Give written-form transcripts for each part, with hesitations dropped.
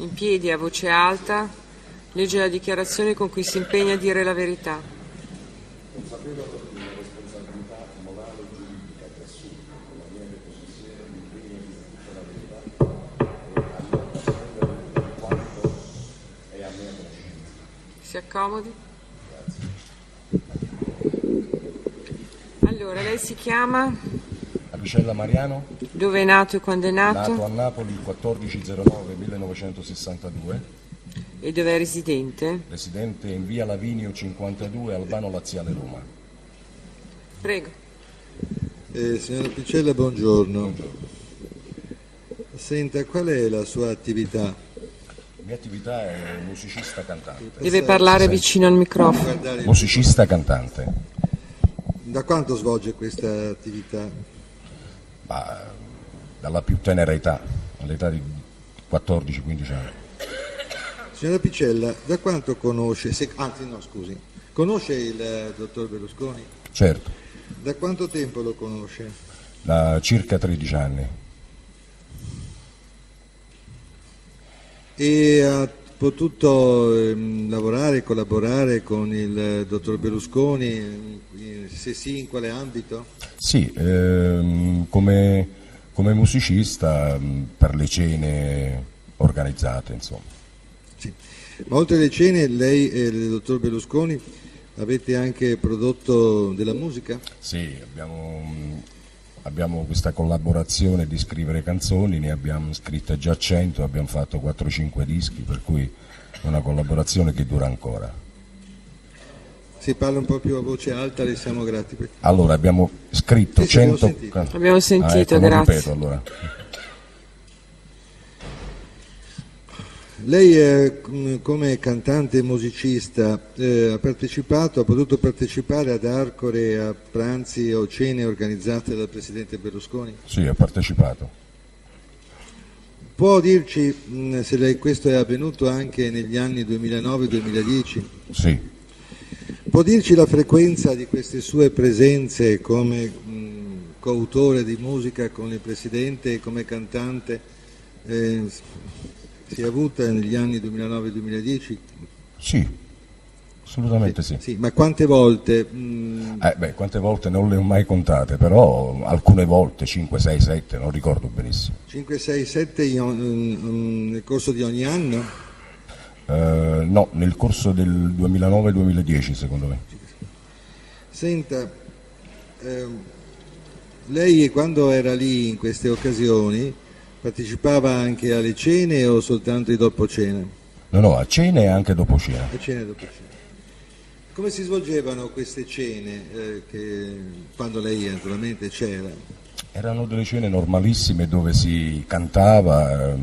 In piedi, a voce alta, legge la dichiarazione con cui si impegna a dire la verità. Consapevole della responsabilità morale e giuridica che assumo con la mia deposizione l'impegno di dire la verità e a non nascondere quanto è a mia conoscenza. Si accomodi. Allora, lei si chiama? Apicella Mariano. Dove è nato e quando è nato? Nato a Napoli il 14/09/1962. E dove è residente? Residente in via Lavinio 52, Albano Laziale, Roma. Prego. Signora Apicella, buongiorno. Senta, qual è la sua attività? La mia attività è musicista cantante. Deve parlare vicino al microfono. Musicista cantante. Da quanto svolge questa attività? Dalla più tenera età, all'età di 14-15 anni. Signora Apicella, da quanto conosce, conosce il dottor Berlusconi? Certo, Da quanto tempo lo conosce? da circa 13 anni. E ha potuto lavorare, collaborare con il dottor Berlusconi? Se sì, in quale ambito? Sì, come musicista per le cene organizzate, insomma. Sì. Ma oltre alle cene, lei e il dottor Berlusconi avete anche prodotto della musica? Sì, abbiamo questa collaborazione di scrivere canzoni, ne abbiamo scritte già 100, abbiamo fatto 4-5 dischi, per cui è una collaborazione che dura ancora. Si parla un po' più a voce alta, le siamo grati. Allora, abbiamo scritto Sì, 100... Abbiamo sentito, ecco, non grazie. ripeto allora. Lei come cantante e musicista ha potuto partecipare ad Arcore, a pranzi o cene organizzate dal Presidente Berlusconi? Sì, ho partecipato. Può dirci se questo è avvenuto anche negli anni 2009-2010? Sì. Può dirci la frequenza di queste sue presenze come coautore di musica con il Presidente e come cantante? Si è avuta negli anni 2009-2010? Sì, assolutamente sì. Sì, ma quante volte? Quante volte non le ho mai contate, però alcune volte, 5, 6, 7, non ricordo benissimo. 5, 6, 7 nel corso di ogni anno? No, nel corso del 2009-2010 secondo me. Senta, lei quando era lì in queste occasioni partecipava anche alle cene o soltanto ai dopo cena? No, a cene e anche dopo cena. A cene e dopo cena. Come si svolgevano queste cene quando lei naturalmente c'era? Erano delle cene normalissime dove si cantava,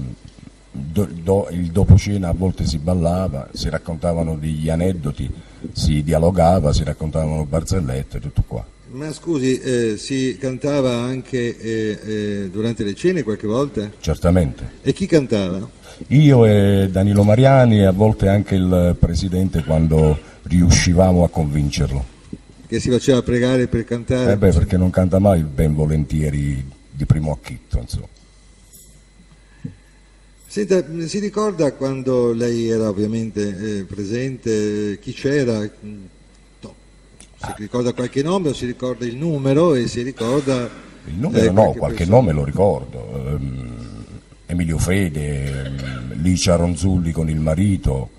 il dopo cena a volte si ballava, si raccontavano degli aneddoti, si dialogava, si raccontavano barzellette, tutto qua. Ma scusi, si cantava anche durante le cene qualche volta? Certamente. E chi cantava? Io e Danilo Mariani e a volte anche il Presidente quando riuscivamo a convincerlo. Che si faceva pregare per cantare? Perché non canta mai ben volentieri di primo acchitto, insomma. Senta, si ricorda quando lei era ovviamente presente, chi c'era? No. Si ricorda qualche nome o si ricorda il numero e si ricorda... Il numero qualche nome lo ricordo. Emilio Fede, Licia Ronzulli con il marito,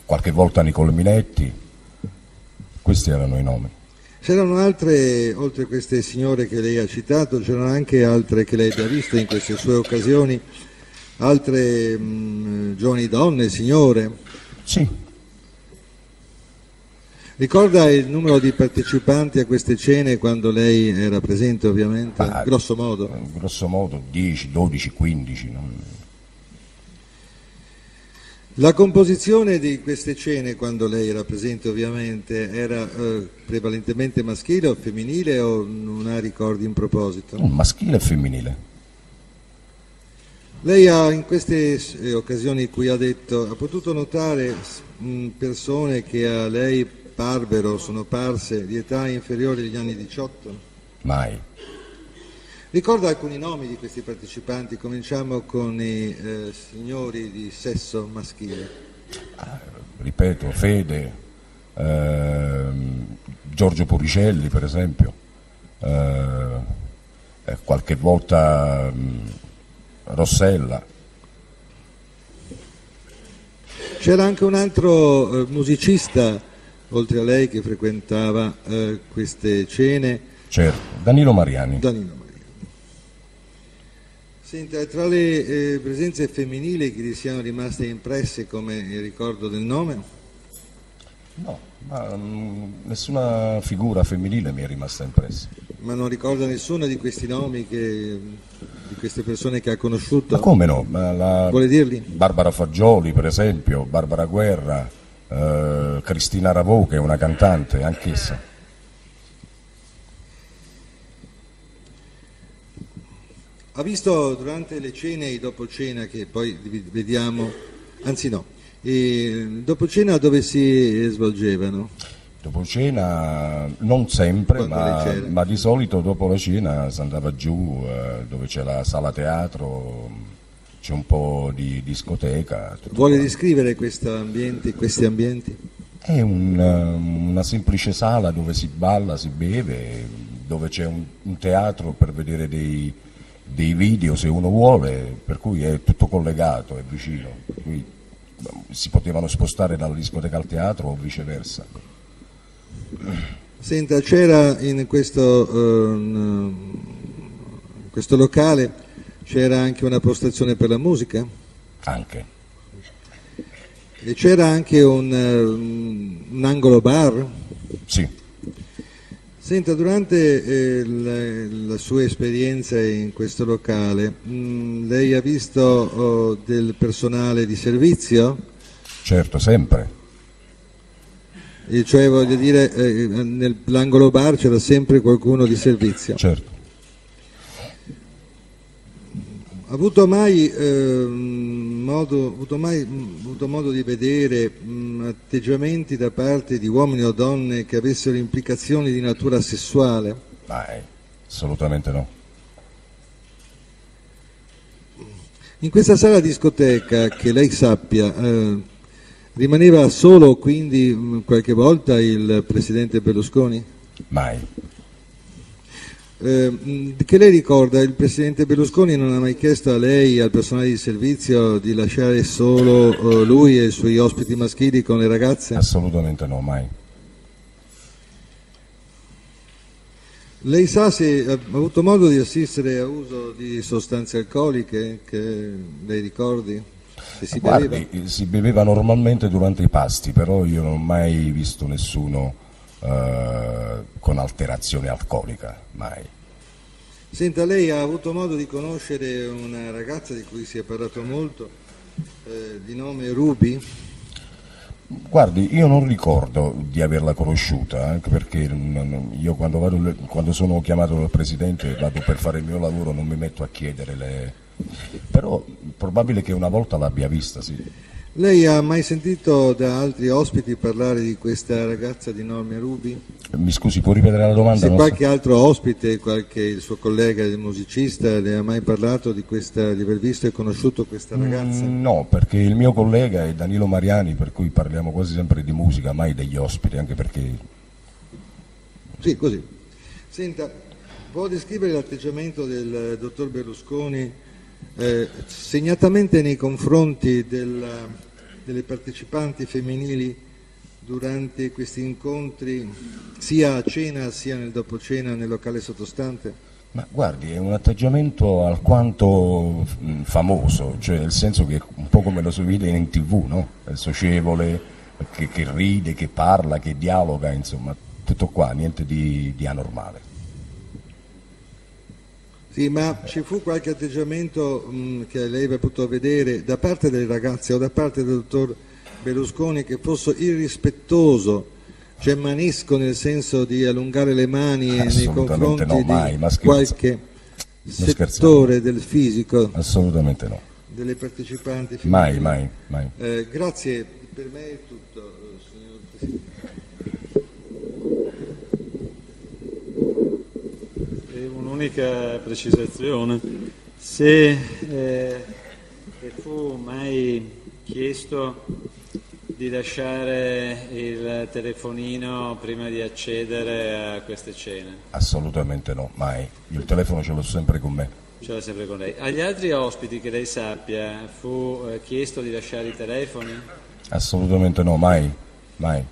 qualche volta Nicolo Minetti, questi erano i nomi. C'erano altre, oltre a queste signore che lei ha citato, c'erano anche altre che lei abbia visto in queste sue occasioni, altre giovani donne, signore? Sì. Ricorda il numero di partecipanti a queste cene quando lei era presente ovviamente, grosso modo? Grosso modo 10, 12, 15. La composizione di queste cene quando lei era presente ovviamente era prevalentemente maschile o femminile o non ha ricordi in proposito? Maschile e femminile. Lei ha in queste occasioni cui ha detto, ha potuto notare persone che a lei sono parse di età inferiore agli anni 18? Mai. Ricorda alcuni nomi di questi partecipanti, cominciamo con i signori di sesso maschile. Ripeto, Fede, Giorgio Puricelli per esempio, qualche volta Rossella. C'era anche un altro musicista, oltre a lei, che frequentava queste cene. Certo, Danilo Mariani. Danilo Mariani. Senta, tra le presenze femminili che gli siano rimaste impresse come il ricordo del nome? No, ma nessuna figura femminile mi è rimasta impressa. Ma non ricorda nessuno di questi nomi, di queste persone che ha conosciuto? Ma come no? Vuole dirli? Barbara Fagioli per esempio, Barbara Guerra, Cristina Ravò, che è una cantante anch'essa. Ha visto durante le cene e i dopo cena, che poi vediamo, anzi no, e dopo cena dove si svolgevano? Dopo cena non sempre, ma di solito dopo la cena si andava giù dove c'è la sala teatro, c'è un po' di discoteca. Vuole descrivere questi ambienti? È una semplice sala dove si balla, si beve, dove c'è un teatro per vedere dei video se uno vuole, per cui è tutto collegato, è vicino, per cui si potevano spostare dalla discoteca al teatro o viceversa. Senta, c'era in questo locale, c'era anche una postazione per la musica? Anche. E c'era anche un angolo bar? Sì. Senta, durante la sua esperienza in questo locale, lei ha visto del personale di servizio? Certo, sempre. E cioè, voglio dire, nell'angolo bar c'era sempre qualcuno di servizio? Certo. Ha avuto mai modo di vedere atteggiamenti da parte di uomini o donne che avessero implicazioni di natura sessuale? Mai, assolutamente no. In questa sala discoteca, che lei sappia, rimaneva solo quindi qualche volta il presidente Berlusconi? Mai. Che lei ricorda, il presidente Berlusconi non ha mai chiesto a lei e al personale di servizio di lasciare solo lui e i suoi ospiti maschili con le ragazze? Assolutamente no, mai. Lei sa se ha avuto modo di assistere a uso di sostanze alcoliche, che lei ricordi? Se si beveva? Guardi, si beveva normalmente durante i pasti, però io non ho mai visto nessuno con alterazione alcolica, mai. Senta, lei ha avuto modo di conoscere una ragazza di cui si è parlato molto, di nome Ruby? Guardi, io non ricordo di averla conosciuta, anche perché io quando sono chiamato dal Presidente vado per fare il mio lavoro, non mi metto a chiedere però probabile che una volta l'abbia vista, sì. Lei ha mai sentito da altri ospiti parlare di questa ragazza di nome Ruby? Mi scusi, può ripetere la domanda? Se qualche altro ospite, il suo collega, il musicista, le ha mai parlato di aver visto e conosciuto questa ragazza? No, perché il mio collega è Danilo Mariani, per cui parliamo quasi sempre di musica, mai degli ospiti, anche perché... Sì, così. Senta, può descrivere l'atteggiamento del dottor Berlusconi segnatamente nei confronti delle partecipanti femminili durante questi incontri, sia a cena sia nel dopo cena nel locale sottostante? Ma guardi, è un atteggiamento alquanto famoso, cioè nel senso che è un po' come lo si vede in TV, no? È socievole, che ride, che parla, che dialoga, insomma, tutto qua, niente di anormale. Sì, ma ci fu qualche atteggiamento che lei aveva potuto vedere da parte delle ragazze o da parte del dottor Berlusconi che fosse irrispettoso, cioè manesco nel senso di allungare le mani nei confronti no, mai, di qualche settore del fisico? Assolutamente no. Delle partecipanti femminili? Mai. Grazie, per me è tutto, signor Presidente. un'unica precisazione. Se le fu mai chiesto di lasciare il telefonino prima di accedere a queste cene? Assolutamente no, mai. Io il telefono ce l'ho sempre con me. Ce l'ha sempre con lei. Agli altri ospiti, che lei sappia, fu chiesto di lasciare i telefoni? Assolutamente no, mai, mai.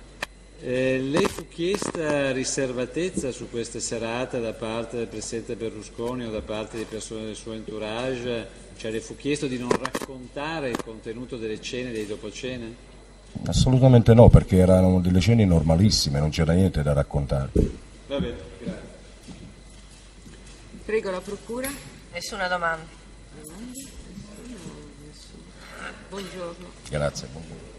Lei fu chiesta riservatezza su queste serate da parte del Presidente Berlusconi o da parte di persone del suo entourage? Cioè le fu chiesto di non raccontare il contenuto delle cene e dei dopocene? Assolutamente no, perché erano delle cene normalissime, non c'era niente da raccontare. Va bene, grazie. Prego la Procura. Nessuna domanda. Buongiorno. Grazie. Buongiorno.